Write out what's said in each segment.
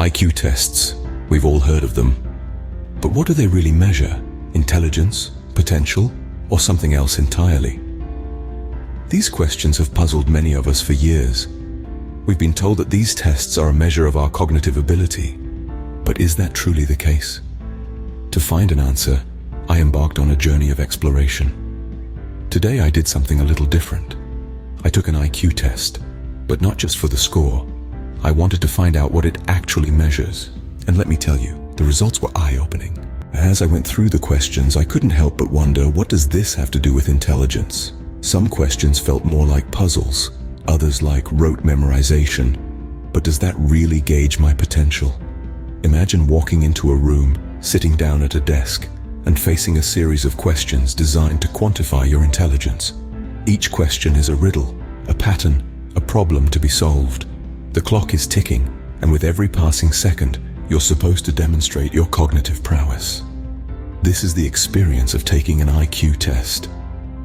IQ tests, we've all heard of them. But what do they really measure? Intelligence, potential, or something else entirely? These questions have puzzled many of us for years. We've been told that these tests are a measure of our cognitive ability. But is that truly the case? To find an answer, I embarked on a journey of exploration. Today I did something a little different. I took an IQ test, but not just for the score. I wanted to find out what it actually measures. And let me tell you, the results were eye-opening. As I went through the questions, I couldn't help but wonder, what does this have to do with intelligence? Some questions felt more like puzzles, others like rote memorization. But does that really gauge my potential? Imagine walking into a room, sitting down at a desk, and facing a series of questions designed to quantify your intelligence. Each question is a riddle, a pattern, a problem to be solved. The clock is ticking, and with every passing second, you're supposed to demonstrate your cognitive prowess. This is the experience of taking an IQ test.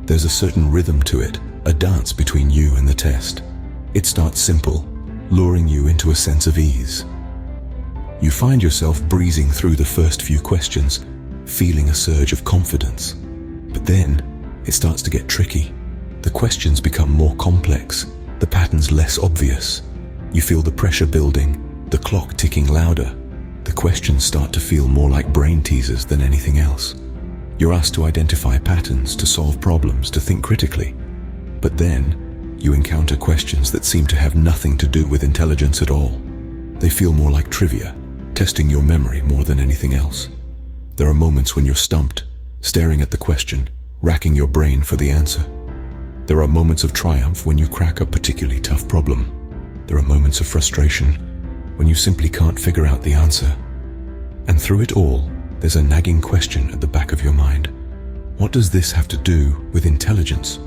There's a certain rhythm to it, a dance between you and the test. It starts simple, luring you into a sense of ease. You find yourself breezing through the first few questions, feeling a surge of confidence. But then, it starts to get tricky. The questions become more complex, the patterns less obvious. You feel the pressure building, the clock ticking louder. The questions start to feel more like brain teasers than anything else. You're asked to identify patterns, to solve problems, to think critically. But then, you encounter questions that seem to have nothing to do with intelligence at all. They feel more like trivia, testing your memory more than anything else. There are moments when you're stumped, staring at the question, racking your brain for the answer. There are moments of triumph when you crack a particularly tough problem. There are moments of frustration when you simply can't figure out the answer. And through it all, there's a nagging question at the back of your mind. What does this have to do with intelligence?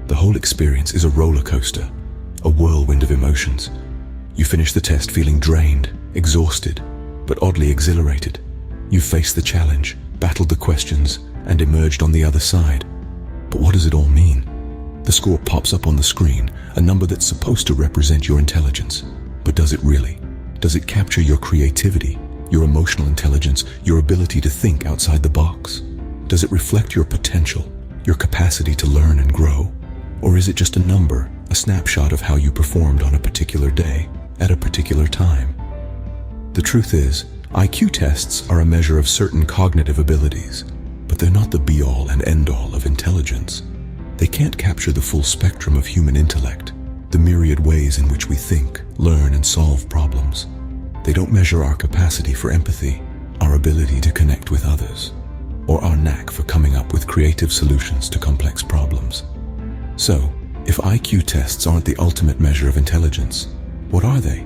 The whole experience is a roller coaster, a whirlwind of emotions. You finish the test feeling drained, exhausted, but oddly exhilarated. You've faced the challenge, battled the questions, and emerged on the other side. But what does it all mean? The score pops up on the screen, a number that's supposed to represent your intelligence. But does it really? Does it capture your creativity, your emotional intelligence, your ability to think outside the box? Does it reflect your potential, your capacity to learn and grow? Or is it just a number, a snapshot of how you performed on a particular day, at a particular time? The truth is, IQ tests are a measure of certain cognitive abilities, but they're not the be-all and end-all of intelligence. They can't capture the full spectrum of human intellect, the myriad ways in which we think, learn, and solve problems. They don't measure our capacity for empathy, our ability to connect with others, or our knack for coming up with creative solutions to complex problems. So, if IQ tests aren't the ultimate measure of intelligence, what are they?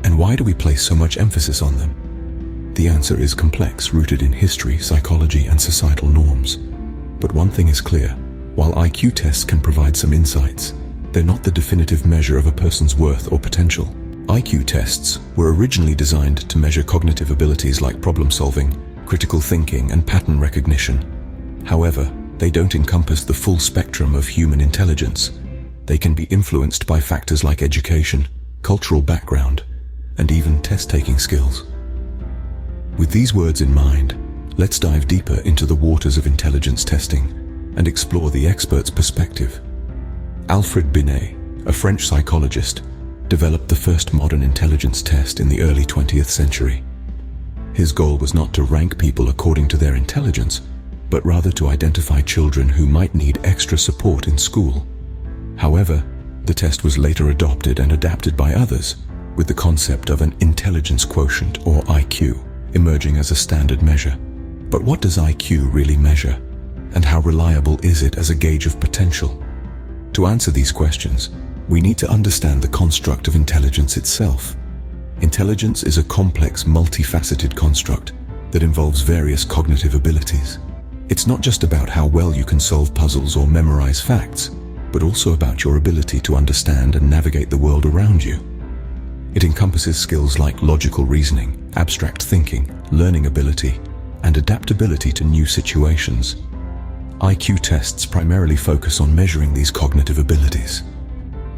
And why do we place so much emphasis on them? The answer is complex, rooted in history, psychology, and societal norms. But one thing is clear: while IQ tests can provide some insights, they're not the definitive measure of a person's worth or potential. IQ tests were originally designed to measure cognitive abilities like problem solving, critical thinking, and pattern recognition. However, they don't encompass the full spectrum of human intelligence. They can be influenced by factors like education, cultural background, and even test-taking skills. With these words in mind, let's dive deeper into the waters of intelligence testing and explore the expert's perspective. Alfred Binet, a French psychologist, developed the first modern intelligence test in the early 20th century. His goal was not to rank people according to their intelligence, but rather to identify children who might need extra support in school. However, the test was later adopted and adapted by others, with the concept of an intelligence quotient, or IQ, emerging as a standard measure. But what does IQ really measure? And how reliable is it as a gauge of potential? To answer these questions, we need to understand the construct of intelligence itself. Intelligence is a complex, multifaceted construct that involves various cognitive abilities. It's not just about how well you can solve puzzles or memorize facts, but also about your ability to understand and navigate the world around you. It encompasses skills like logical reasoning, abstract thinking, learning ability, and adaptability to new situations. IQ tests primarily focus on measuring these cognitive abilities.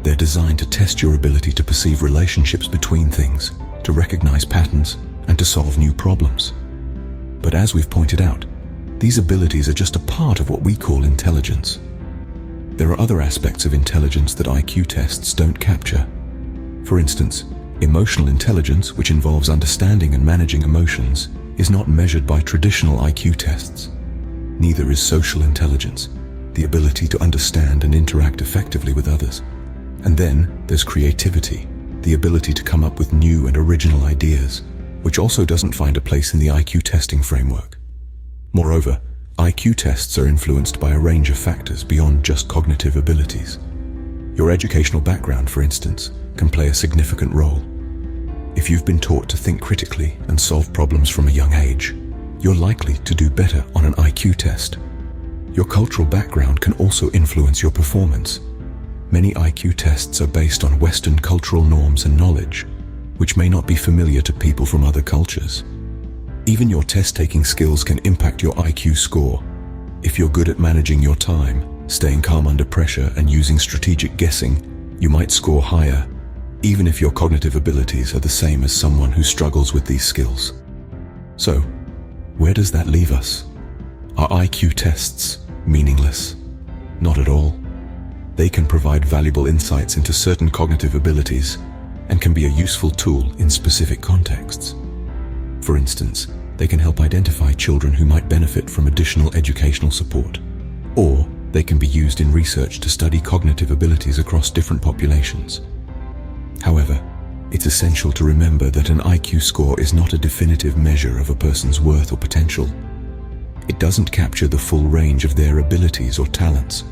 They're designed to test your ability to perceive relationships between things, to recognize patterns, and to solve new problems. But as we've pointed out, these abilities are just a part of what we call intelligence. There are other aspects of intelligence that IQ tests don't capture. For instance, emotional intelligence, which involves understanding and managing emotions, is not measured by traditional IQ tests. Neither is social intelligence, the ability to understand and interact effectively with others. And then there's creativity, the ability to come up with new and original ideas, which also doesn't find a place in the IQ testing framework. Moreover, IQ tests are influenced by a range of factors beyond just cognitive abilities. Your educational background, for instance, can play a significant role. If you've been taught to think critically and solve problems from a young age, you're likely to do better on an IQ test. Your cultural background can also influence your performance. Many IQ tests are based on Western cultural norms and knowledge, which may not be familiar to people from other cultures. Even your test-taking skills can impact your IQ score. If you're good at managing your time, staying calm under pressure, and using strategic guessing, you might score higher, even if your cognitive abilities are the same as someone who struggles with these skills. So, where does that leave us? Are IQ tests meaningless? Not at all. They can provide valuable insights into certain cognitive abilities and can be a useful tool in specific contexts. For instance, they can help identify children who might benefit from additional educational support, or they can be used in research to study cognitive abilities across different populations. However, it's essential to remember that an IQ score is not a definitive measure of a person's worth or potential. It doesn't capture the full range of their abilities or talents.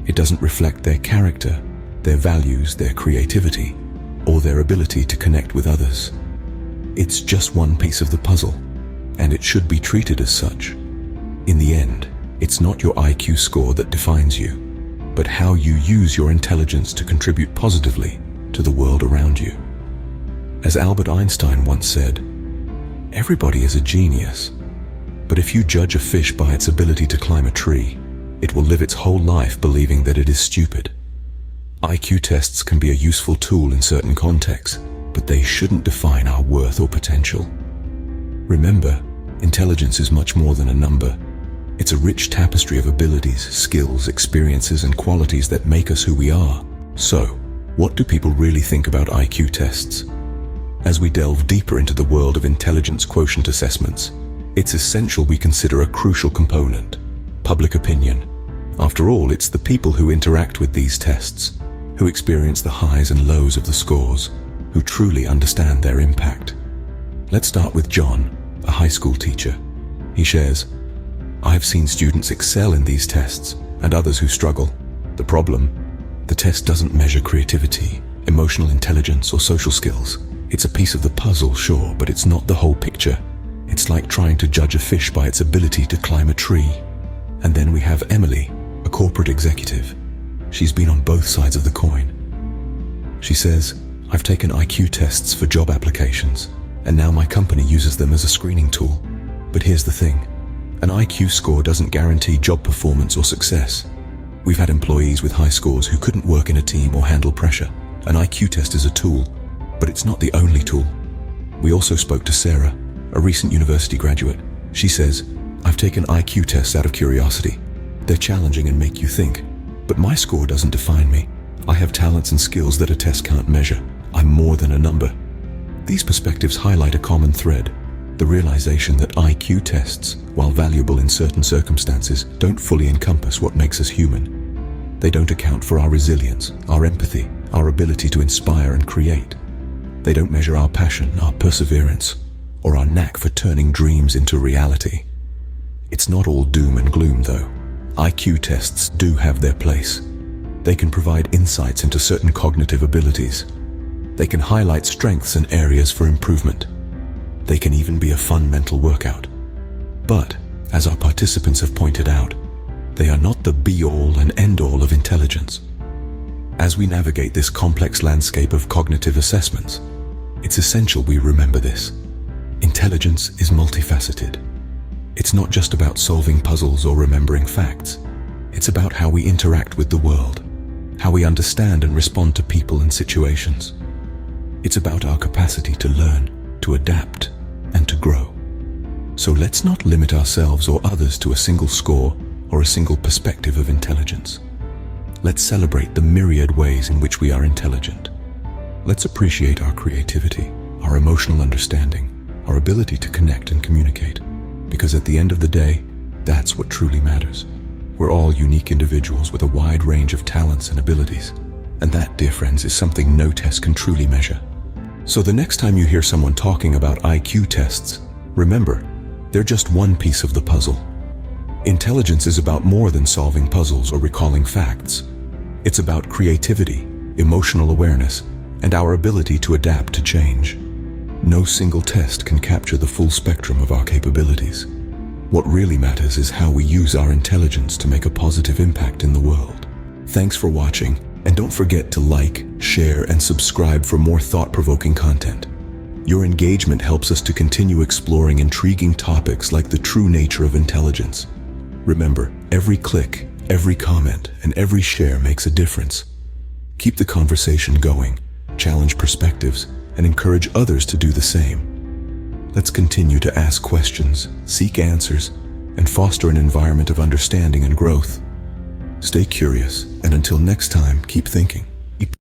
It doesn't reflect their character, their values, their creativity, or their ability to connect with others. It's just one piece of the puzzle, and it should be treated as such. In the end, it's not your IQ score that defines you, but how you use your intelligence to contribute positively to the world around you. As Albert Einstein once said, "Everybody is a genius, but if you judge a fish by its ability to climb a tree, it will live its whole life believing that it is stupid." IQ tests can be a useful tool in certain contexts, but they shouldn't define our worth or potential. Remember, intelligence is much more than a number. It's a rich tapestry of abilities, skills, experiences, and qualities that make us who we are. So, what do people really think about IQ tests? As we delve deeper into the world of intelligence quotient assessments, it's essential we consider a crucial component: public opinion. After all, it's the people who interact with these tests, who experience the highs and lows of the scores, who truly understand their impact. Let's start with John, a high school teacher. He shares, "I've seen students excel in these tests and others who struggle. The problem? The test doesn't measure creativity, emotional intelligence, or social skills. It's a piece of the puzzle, sure, but it's not the whole picture. It's like trying to judge a fish by its ability to climb a tree." And then we have Emily, a corporate executive. She's been on both sides of the coin. She says, "I've taken IQ tests for job applications, and now my company uses them as a screening tool. But here's the thing, an IQ score doesn't guarantee job performance or success. We've had employees with high scores who couldn't work in a team or handle pressure. An IQ test is a tool, but it's not the only tool." We also spoke to Sarah, a recent university graduate. She says, "I've taken IQ tests out of curiosity. They're challenging and make you think. But my score doesn't define me. I have talents and skills that a test can't measure. I'm more than a number." These perspectives highlight a common thread: the realization that IQ tests, while valuable in certain circumstances, don't fully encompass what makes us human. They don't account for our resilience, our empathy, our ability to inspire and create. They don't measure our passion, our perseverance, or our knack for turning dreams into reality. It's not all doom and gloom, though. IQ tests do have their place. They can provide insights into certain cognitive abilities. They can highlight strengths and areas for improvement. They can even be a fun mental workout. But, as our participants have pointed out, they are not the be-all and end-all of intelligence. As we navigate this complex landscape of cognitive assessments, it's essential we remember this. Intelligence is multifaceted. It's not just about solving puzzles or remembering facts. It's about how we interact with the world, how we understand and respond to people and situations. It's about our capacity to learn, to adapt, and to grow. So let's not limit ourselves or others to a single score or a single perspective of intelligence. Let's celebrate the myriad ways in which we are intelligent. Let's appreciate our creativity, our emotional understanding, our ability to connect and communicate. Because at the end of the day, that's what truly matters. We're all unique individuals with a wide range of talents and abilities. And that, dear friends, is something no test can truly measure. So the next time you hear someone talking about IQ tests, remember, they're just one piece of the puzzle. Intelligence is about more than solving puzzles or recalling facts. It's about creativity, emotional awareness, and our ability to adapt to change. No single test can capture the full spectrum of our capabilities. What really matters is how we use our intelligence to make a positive impact in the world. Thanks for watching, and don't forget to like, share, and subscribe for more thought-provoking content. Your engagement helps us to continue exploring intriguing topics like the true nature of intelligence. Remember, every click, every comment, and every share makes a difference. Keep the conversation going, challenge perspectives, and encourage others to do the same. Let's continue to ask questions, seek answers, and foster an environment of understanding and growth. Stay curious, and until next time, keep thinking.